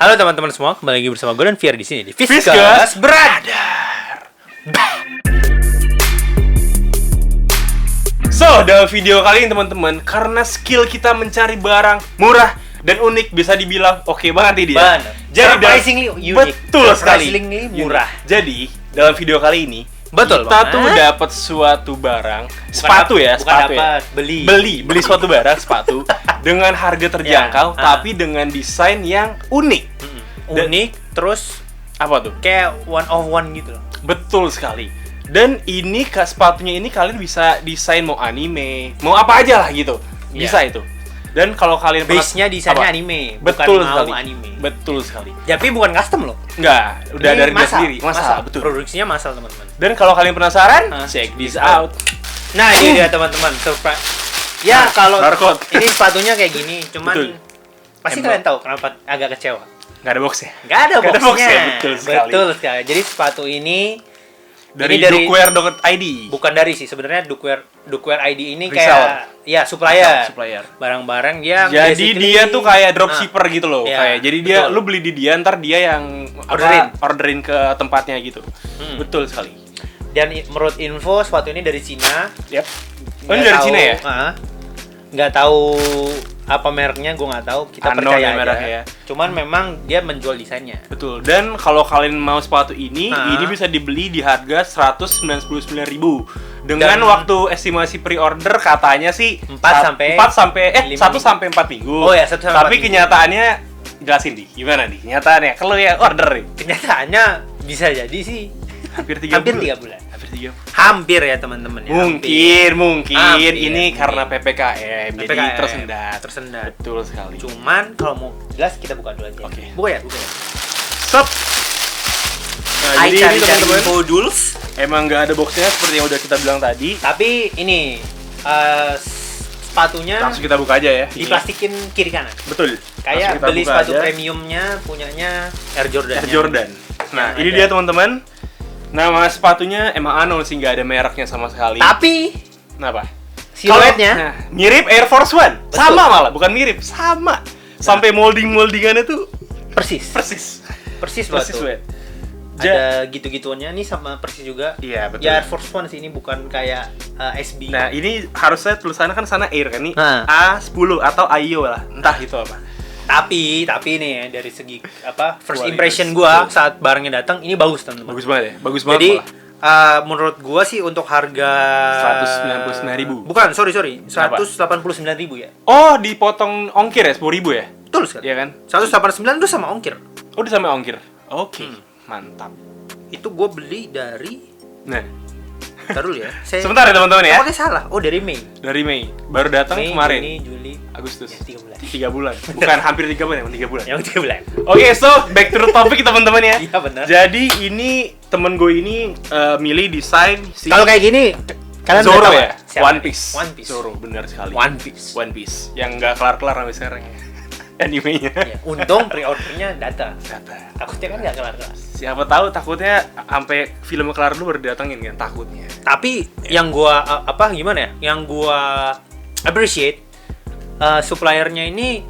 Halo teman-teman semua, kembali lagi bersama gue dan Fier di sini di Fiskus Brother. So, dalam video kali ini teman-teman, karena skill kita mencari barang murah dan unik bisa dibilang oke banget nih dia. Benar. Jadi Surprisingly unik. betul sekali. Surprisingly murah. Jadi, dalam video kali ini Betul kita banget. tuh dapat suatu barang, sepatu ya, bukan sepatu dapat, ya. beli. Beli suatu barang sepatu dengan harga terjangkau Ya, tapi dengan desain yang unik. Dan- Unik, terus Apa tuh? kayak one of one gitu loh. Betul sekali. Dan ini sepatunya ini kalian bisa desain mau anime, mau apa aja lah gitu. Bisa itu. Dan kalau kalian Base-nya desainnya apa? anime, Betul bukan sekali. mau anime. Betul sekali. Tapi bukan custom loh. Enggak, udah Ini dari dia massal. sendiri. Massal, betul. Produksinya massal, teman-teman. Dan kalau kalian penasaran, Hah? check this out. Nah, ini dia teman-teman, surprise. Ya, kalau barcode. ini sepatunya kayak gini, cuman Betul. pasti Emang. kalian tahu kenapa agak kecewa. Nggak ada boxnya. Nggak ada Nggak ada boxnya. boxnya, betul sekali. Betul sekali. Jadi sepatu ini Dari dari- dukwear.id. bukan dari sih, sebenarnya Dukwear ID ini Reseller. kayak ya supplier. Supplier. Barang-barang yang Jadi basically- dia tuh kayak dropshipper gitu loh. Iya, Kayak jadi dia betul. lu beli di dia ntar dia yang orderin ke tempatnya gitu. Betul sekali. Dan menurut info sepatu ini dari Cina. Yap. Oh, ini dari Cina ya? Nggak tahu apa mereknya, gue nggak tau. Kita Unknown percaya ya aja. mereknya ya. Cuman memang dia menjual desainnya. Betul. Dan kalau kalian mau sepatu ini bisa dibeli di harga 199.000 dengan Dan- waktu estimasi pre-order katanya sih 4 sampai 1 5 sampai 4 minggu. Oh ya, 1 sampai 4 Tapi minggu. kenyataannya jelasin di gimana nih? Kenyataannya kalau ya order nih Kenyataannya bisa jadi sih hampir 3 hampir bulan. 3 bulan. Hampir 3 bulan. Hampir ya teman-teman ya. Mungkin Hampir, ini mungkin. karena PPKM, jadi PPKM, tersendat. tersendat. Betul sekali. Cuman kalau mau jelas kita buka dulu aja. Oke. Buka ya, buka ya. Stop. Nah, Hai, jadi ini cari-cari teman-teman info dulu. emang nggak ada boxnya seperti yang udah kita bilang tadi. Tapi ini sepatunya Langsung kita buka aja ya. diplastikin kiri kanan. Betul. Kayak Langsung kita beli buka sepatu aja. premiumnya punyanya Air Jordan. Air Jordan. Nah, Yang ini ada. dia teman-teman. Nama sepatunya emang unknown sih, nggak ada mereknya sama sekali. Tapi Kenapa? siluetnya Nah, mirip Air Force One. Sama malah, bukan mirip, sama. Sampai moldingannya tuh persis persis banget persis tuh. wet. Ada gitu-gituannya nih sama persis juga. Iya, betul. Ya Air Force One sih, ini bukan kayak SB. Nah, ini harusnya tulisannya kan sana Air kan nih. Nah. A10 atau AIO lah. Entah itu apa. Tapi nih ya, dari segi first Kualitas. impression gua saat barangnya datang ini bagus teman-teman. Bagus banget ya. Bagus banget. Jadi malah. menurut gua sih untuk harga 199.000. Bukan, sorry. 189.000 ya. Oh, dipotong ongkir ya 10.000 ya? Betul sekali. Iya kan? 189 itu sama ongkir. Oh, udah sama ongkir. Oke. Mantap. Itu gua beli dari Nah, Ntar dulu ya. sebentar ya teman-teman ya. Oke, salah. Oh, dari Mei. Dari Mei. Baru datang Mei, kemarin. Juni, Juli, Agustus. ya, 3 bulan. 3 bulan. Bukan hampir 3 bulan, emang 3 bulan. Yang 3 bulan. Oke, so back to the topic teman-teman ya. Iya, benar. Jadi ini temen gue ini milih desain si Kalau kayak gini, kalian Zoro udah tahu ya. siapa? One Piece. One Piece. Zoro, benar sekali. One Piece. One Piece. Yang nggak kelar-kelar sampai sekarang ya. Animenya. Ya, untung pre-ordernya data. Kata. Takutnya kan nggak kelar-kelar. Siapa tahu takutnya sampai film kelar dulu baru datangin kan takutnya. Tapi yang gua gimana ya? Yang gua appreciate suppliernya ini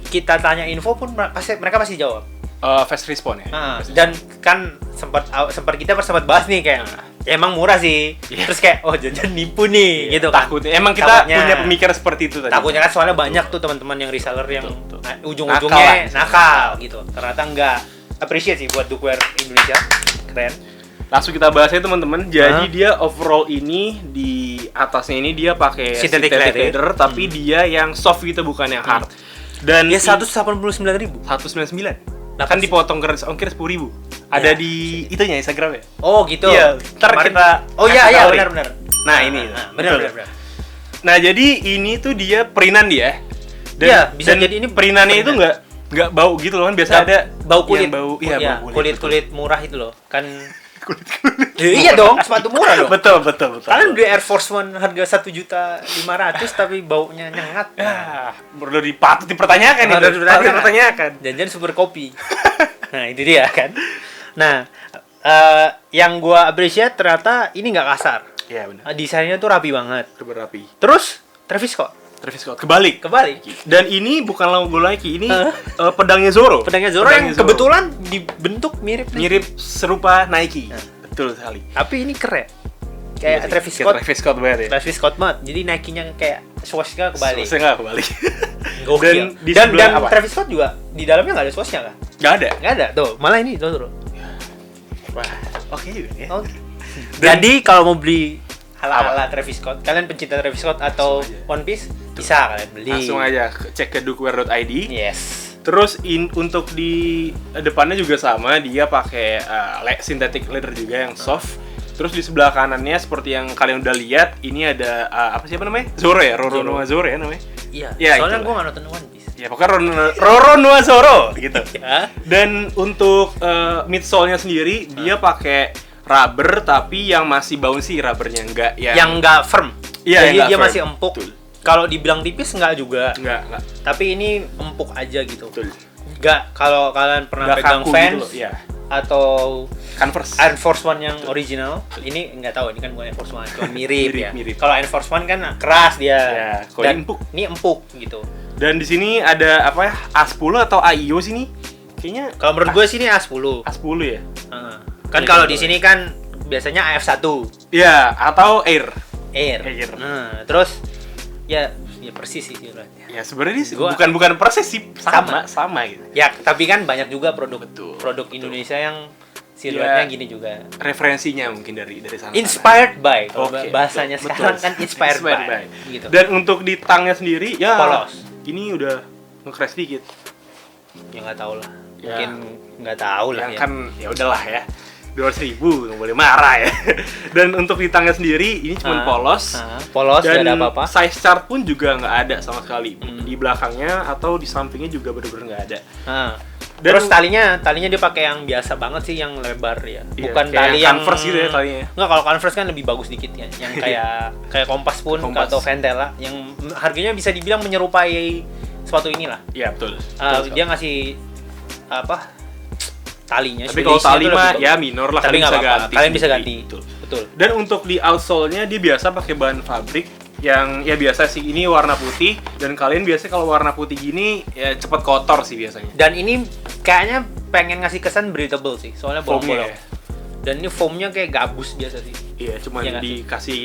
kita tanya info pun mereka pasti jawab. Fast response ya. Dan kan sempat kita sempat bahas nih kayak ya emang murah sih. Iya. Terus kayak jangan nipu nih gitu kan. Takutnya emang kita Takutnya- punya pemikiran seperti itu tadi. Takutnya kan soalnya banyak tuh teman-teman yang reseller yang Betul. ujung-ujungnya Nakal lah. nakal gitu. Ternyata enggak. Appreciate sih buat Dukwear Indonesia. Keren. Langsung kita bahas ya teman-teman. Jadi dia overall ini di atasnya ini dia pakai Synthetic leather, tapi dia yang soft gitu bukan yang hard. Dan Ya 189.000. 199. Kan dipotong ongkir 10.000. Ada di itunya Instagram ya. Oh gitu. Iya, ntar Kemarin- kita Oh iya kasih iya tahu nih. benar. Nah, ini. benar. Nah, jadi ini tuh dia peringan dia. Iya, bisa jadi ini perinannya itu perinan. nggak bau gitu loh kan biasa Nggak, ada bau kulit. yang bau iya bau kulit murah itu loh. Kan kulit. iya dong, sepatu murah loh. betul. Kalian beli Air Force One harga 1.500.000 tapi baunya nyengat. Ya, perlu patut dipertanyakan itu. Patut Patut dipertanyakan. Jangan super kopi. Nah, itu dia kan. Nah, yang gua appreciate ternyata ini nggak kasar. Iya benar. Desainnya tuh rapi banget. Berapi. Terus Travis Scott. Travis Scott. Kebalik. Dan ini bukan logo Nike, ini pedangnya Zoro. Pedangnya Zoro yang kebetulan dibentuk mirip serupa Nike. Betul sekali. Tapi ini keren. Kayak Travis Scott banget ya. Travis Scott banget. Jadi Nike-nya kayak swoosh-nya kebalik. Swoosh-nya kebalik. Dan Travis Scott juga di dalamnya nggak ada swoosh-nya kan? Nggak ada. Tuh, malah ini tuh. Wah, oke juga ya. Jadi kalau mau beli ala Travis Scott, kalian pencinta Travis Scott atau One Piece bisa kalian beli. Langsung aja cek ke dukwear.id. Yes. Terus untuk di depannya juga sama, dia pakai synthetic leather juga yang soft. Terus di sebelah kanannya seperti yang kalian udah lihat, ini ada siapa namanya? Zoro ya, Roronoa Zoro ya namanya. Iya. Ya, soalnya gue nggak nonton One Piece. Ya pokoknya Roronoa Zoro gitu. Ya. Dan untuk midsole-nya sendiri dia pakai rubber tapi yang masih bouncy rubbernya, yang nggak firm. Iya, jadi dia firm. Masih empuk. Kalau dibilang tipis nggak juga. Nggak. Tapi ini empuk aja gitu. Betul. Nggak, kalau kalian pernah pegang Vans gitu, ya. Atau Converse Air Force One yang original, ini nggak tahu, ini kan bukan Air Force One, cuma mirip. Kalau Air Force One kan keras dia. Ya, dan ini empuk gitu. Dan di sini ada apa ya? A10 atau AIO sini? Kayaknya kalau menurut gue sini A10. A10 ya? Kan kalau di sini kan biasanya AF1. Iya, atau Air. Nah, terus ya persis sih siluetnya. Ya sebenarnya bukan persis sih, sama gitu. Ya, tapi kan banyak juga produk Indonesia yang siluetnya gini juga. Referensinya mungkin dari sana. Inspired by. Kalau bahasanya sekarang kan inspired by. Gitu. Dan untuk di tangnya sendiri ya polos. Ini udah nge-crash dikit. Ya nggak tahu lah. Mungkin nggak tahu lah ya. Kan ya udahlah ya. 200.000 nggak boleh marah ya. Dan untuk di tangnya sendiri ini cuma polos dan nggak ada apa-apa. Size chart pun juga nggak ada sama sekali. Di belakangnya atau di sampingnya juga bener-bener nggak ada. Dan terus talinya dia pakai yang biasa banget sih, yang lebar ya. Bukan tali yang Converse gitu ya talinya. Enggak, kalau Converse kan lebih bagus dikit ya. Yang kayak Kompas pun atau Ventela yang harganya bisa dibilang menyerupai sepatu inilah. Iya, betul. Dia ngasih talinya. Tapi kalau tali mah ya minor lah, tapi kalian bisa ganti. Betul. Dan untuk di outsole-nya dia biasa pakai bahan fabrik yang ya biasa sih, ini warna putih, dan kalian biasanya kalau warna putih gini ya cepat kotor sih biasanya. Dan ini kayaknya pengen ngasih kesan breathable sih, soalnya bolong-bolong. Dan ini foamnya kayak gabus biasa sih. Iya, cuma dikasih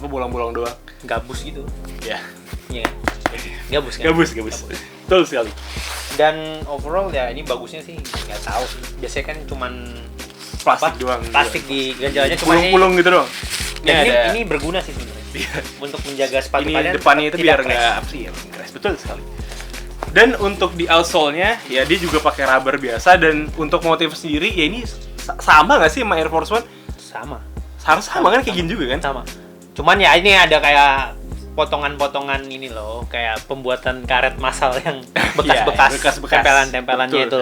bolong-bolong doang. Gabus gitu. Ya. Iya. Gabus kan? Gabus. Betul sekali. Dan overall ya ini bagusnya sih nggak tahu sih. Biasanya kan cuman plastik doang. Plastik di ganjalannya cuma pulung gitu doang. Dan ini berguna sih sebenarnya. Untuk menjaga sepatu kalian. Ini depannya itu biar nggak crash. Betul sekali. Dan untuk di outsole-nya ya dia juga pakai rubber biasa, dan untuk motif sendiri ya ini sama nggak sih sama Air Force One? Sama. Harus sama kan, kayak gini juga kan? Sama. Cuman ya ini ada kayak potongan-potongan ini loh, kayak pembuatan karet massal yang bekas-bekas tempelan-tempelannya itu.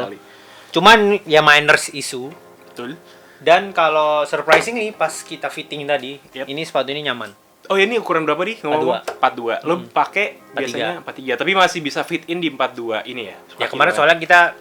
Cuman ya minors issue. Betul. Dan kalau surprising nih pas kita fitting tadi, ini sepatu ini nyaman. Oh ini ukuran berapa nih? 42. Lo pakai biasanya 43, tapi masih bisa fit in di 42 ini ya. Ya kemarin soalnya kita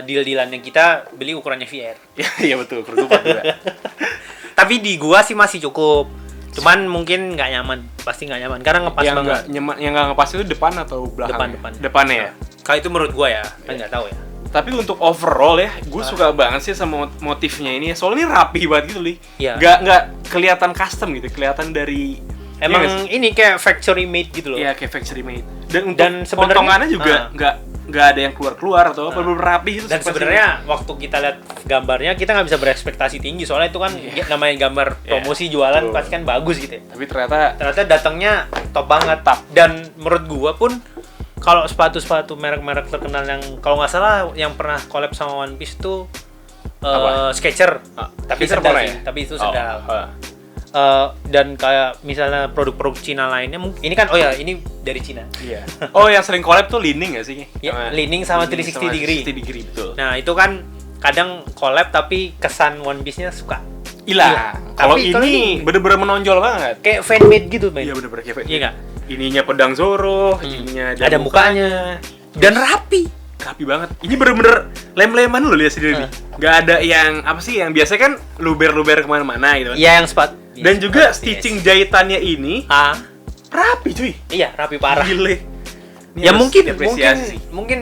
deal-dealan yang kita beli ukurannya VR. Iya betul, ukuran 42. Tapi di gua sih masih cukup. Cuman mungkin nggak nyaman, pasti nggak nyaman karena ngepas yang banget. Yang nggak ngepas itu depan atau belakang? Depannya ya. Kalau itu menurut gua ya, kan nggak tahu ya. Tapi untuk overall ya, gue suka banget sih sama motifnya ini. Soalnya ini rapi banget gitu, Li. Iya. Nggak kelihatan custom gitu, kelihatan dari emang ini kayak factory made gitu loh. Iya, kayak factory made. Dan untuk potongannya juga nggak ada yang keluar apa rapi gitu. Dan sebenarnya waktu kita lihat gambarnya kita nggak bisa berekspektasi tinggi, soalnya itu kan namanya gambar promosi jualan pasti kan bagus gitu ya. Tapi ternyata datangnya top banget. Dan menurut gua pun kalau sepatu-sepatu merek-merek terkenal yang kalau nggak salah yang pernah collab sama One Piece itu Skechers, tapi sendal sih, tapi itu sendal. Dan kayak misalnya produk-produk Cina lainnya, ini kan ini dari Cina. Iya. Oh, yang sering collab tuh Li-Ning nggak sih? Ya, Li-Ning sama 360 degree. 360 degree betul. Nah itu kan kadang collab tapi kesan One Piece-nya suka hilang. Kalau ini bener-bener menonjol banget. Kayak fan made gitu, Ben. Iya bener-bener kayak fan. Iya nggak? Ininya pedang Zoro, ininya ada mukanya. Dan rapi banget. Ini bener-bener lem-leman lo lihat sendiri. Nggak ada yang apa sih yang biasa kan luber-luber kemana-mana gitu. Iya yang Dan juga stitching jahitannya ini Rapi cuy. Iya, rapi parah. Gile. Ini Ya harus mungkin diapresiasi sih. mungkin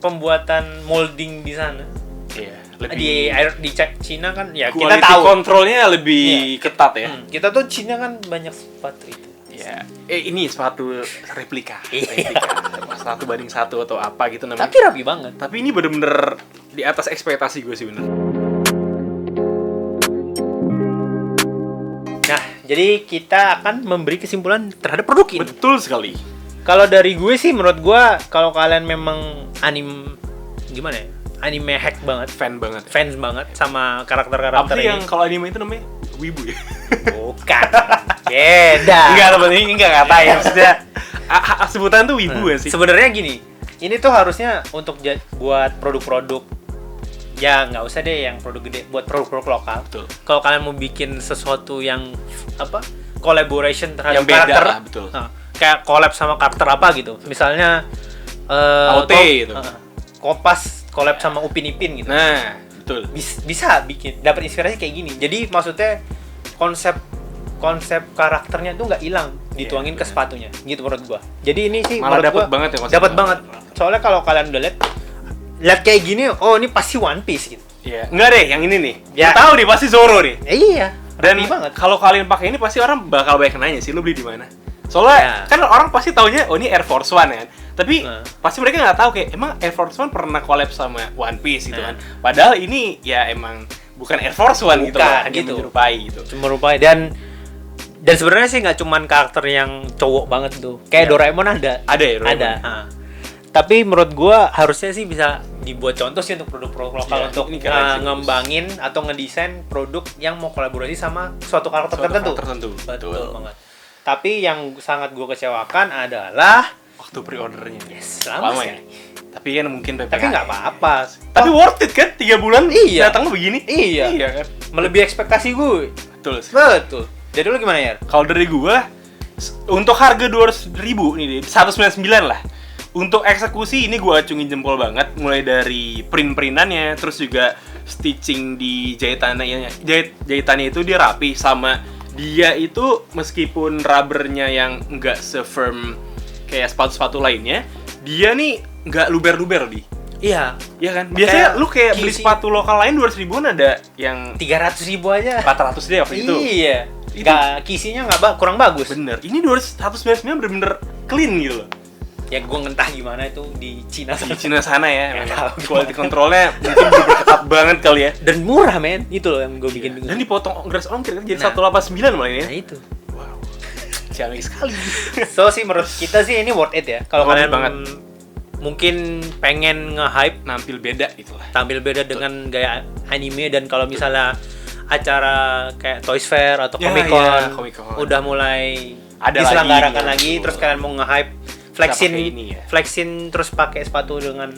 pembuatan molding di sana. Iya, Di Cina kan ya kita quality tahu. kontrolnya lebih ketat ya. Kita tuh Cina kan banyak sepatu itu. Ya, ini sepatu replika. Iya. 1:1 atau apa gitu namanya. Tapi rapi banget. Tapi ini bener-bener di atas ekspektasi gue sih bener. Nah, jadi kita akan memberi kesimpulan terhadap produk ini. Betul sekali. Kalau dari gue sih, menurut gue, kalau kalian memang gimana ya? Anime hack banget, fans banget sama karakter-karakter Apa ini. yang kalau anime itu namanya wibu ya? Bukan. Beda. Enggak, teman ini enggak ngatain. Maksudnya sebutan tuh wibu ya sih. Sebenarnya gini, ini tuh harusnya untuk buat produk-produk, ya nggak usah deh yang produk gede, buat produk-produk lokal. Betul. Kalau kalian mau bikin sesuatu yang apa, collaboration terhadap Yang beda karakter, lah, betul. Kayak collab sama karakter apa gitu. Misalnya AOT gitu. Kompas collab sama Upin Ipin gitu. Nah, betul. Bisa bikin, dapat inspirasi kayak gini. Jadi maksudnya konsep karakternya tuh nggak hilang, dituangin ke sepatunya, gitu menurut gua. Jadi ini sih Malah menurut dapet gua banget ya maksudnya. dapat banget. Soalnya kalau kalian udah lihat kayak gini, oh ini pasti One Piece gitu. Iya. Enggak deh, yang ini nih. Ya. Lu tahu nih pasti Zoro nih. Iya. Dan rapi banget. kalau kalian pakai ini pasti orang bakal banyak nanya sih, lu beli di mana? Soalnya kan orang pasti taunya oh ini Air Force One kan. Tapi pasti mereka nggak tahu kayak emang Air Force One pernah collab sama One Piece gitu kan. Padahal ini ya emang bukan Air Force One gitu loh, gitu. menyerupai gitu. Menyerupai dan sebenarnya sih nggak cuman karakter yang cowok banget tuh. Kayak Doraemon ada. Ada ya, Doraemon. Ada. Tapi menurut gua harusnya sih bisa dibuat contoh sih untuk produk-produk lokal untuk ngembangin atau ngedesain produk yang mau kolaborasi sama suatu karakter tertentu. Betul banget. Tapi yang sangat gua kecewakan adalah waktu pre-ordernya. Yes, lama ya. Tapi kan mungkin PPKM. Tapi nggak apa-apa. Tapi worth it kan? 3 bulan iya. datang begini? Iya kan? Melebihi ekspektasi gue. Betul. Jadi lu gimana ya? Kalau dari gua untuk harga 200.000 nih, 199 lah. Untuk eksekusi ini gua acungin jempol banget, mulai dari print-printannya, terus juga stitching di jahitannya itu dia rapi, sama dia itu meskipun rubbernya yang nggak se-firm kayak sepatu-sepatu lainnya, dia nih nggak luber-luber di. Iya. Iya kan? Biasanya lu kayak beli sepatu lokal lain 200.000-an ada yang 300.000 aja. 400 deh waktu itu. Iya. Nggak, kisinya kurang bagus. Bener. Ini 199 bener-bener clean gitu loh. Ya gue ngentah gimana itu di Cina sana. Di Cina sana ya. Quality controlnya mungkin ketat banget kali ya. Dan murah men. Itu loh yang gue bikin. Dan dipotong gratis ongkir kan jadi 189 malah ini ya. Nah itu. Wow. Ciamik sekali. So sih menurut kita sih ini worth it ya. Kalau kalian banget mungkin pengen nge-hype tampil beda gitu lah. Tampil beda dengan gaya anime, dan kalau misalnya acara kayak Toys Fair atau Comic Con udah mulai diselenggarakan lagi, terus kalian mau nge-hype flexin terus pakai sepatu dengan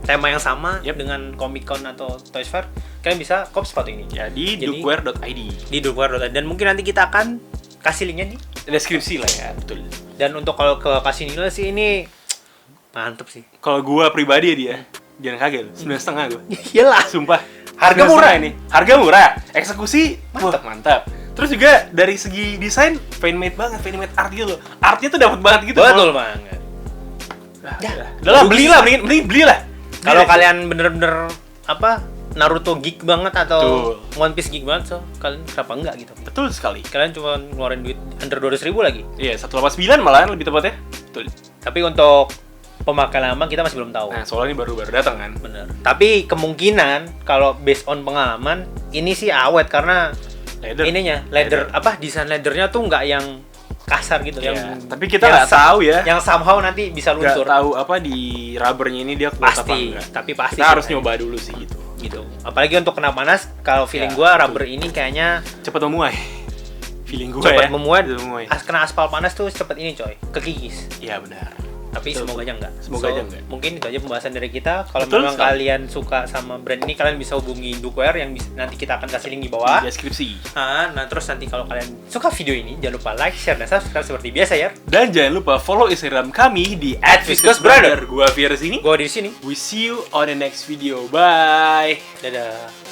tema yang sama dengan Comic Con atau Toys Fair, kalian bisa cop sepatu ini ya di dukwear.id. Dan mungkin nanti kita akan kasih linknya di deskripsi lah ya. Betul. Dan untuk kalau ke kasih nilai sih ini mantep sih. Kalau gua pribadi ya dia jangan kaget, 9,5 gua. Iyalah, sumpah. Harga murah ini. Harga murah, eksekusi mantap. Terus juga dari segi desain fan made art gitu loh. Artnya tuh dapat banget gitu. Betul banget. Udahlah, belilah. Kalau kalian bener-bener Naruto geek banget atau One Piece geek banget, so kalian kenapa enggak gitu? Betul sekali. Kalian cuma ngeluarin duit under 200.000 lagi. Iya, 189 malahan lebih tepatnya. Betul. Tapi untuk pemakai lama kita masih belum tahu. Nah, soalnya ini baru datang kan. Bener. Tapi kemungkinan kalau based on pengalaman ini sih awet karena leather. Desain leathernya tuh nggak yang kasar gitu tapi kita nggak tahu ya. Yang somehow nanti bisa luntur. Nggak tahu di rubbernya ini dia kuat apa enggak. Tapi pasti kita harus nyoba dulu sih gitu. Apalagi untuk kena panas, kalau feeling gua rubber ini kayaknya cepat memuai. Feeling gua cepat memuai. Kena aspal panas tuh cepet ini coy, kekikis. Iya benar. Tapi semoga aja enggak. Mungkin itu aja pembahasan dari kita. Kalau memang kalian suka sama brand ini, kalian bisa hubungi Dukwear yang nanti kita akan kasih link di bawah. Di deskripsi. Nah, terus nanti kalau kalian suka video ini, jangan lupa like, share, dan subscribe seperti biasa ya. Dan jangan lupa follow Instagram kami di @viscosbrother. Gua Fir sini. Gua di sini. We see you on the next video. Bye. Dadah.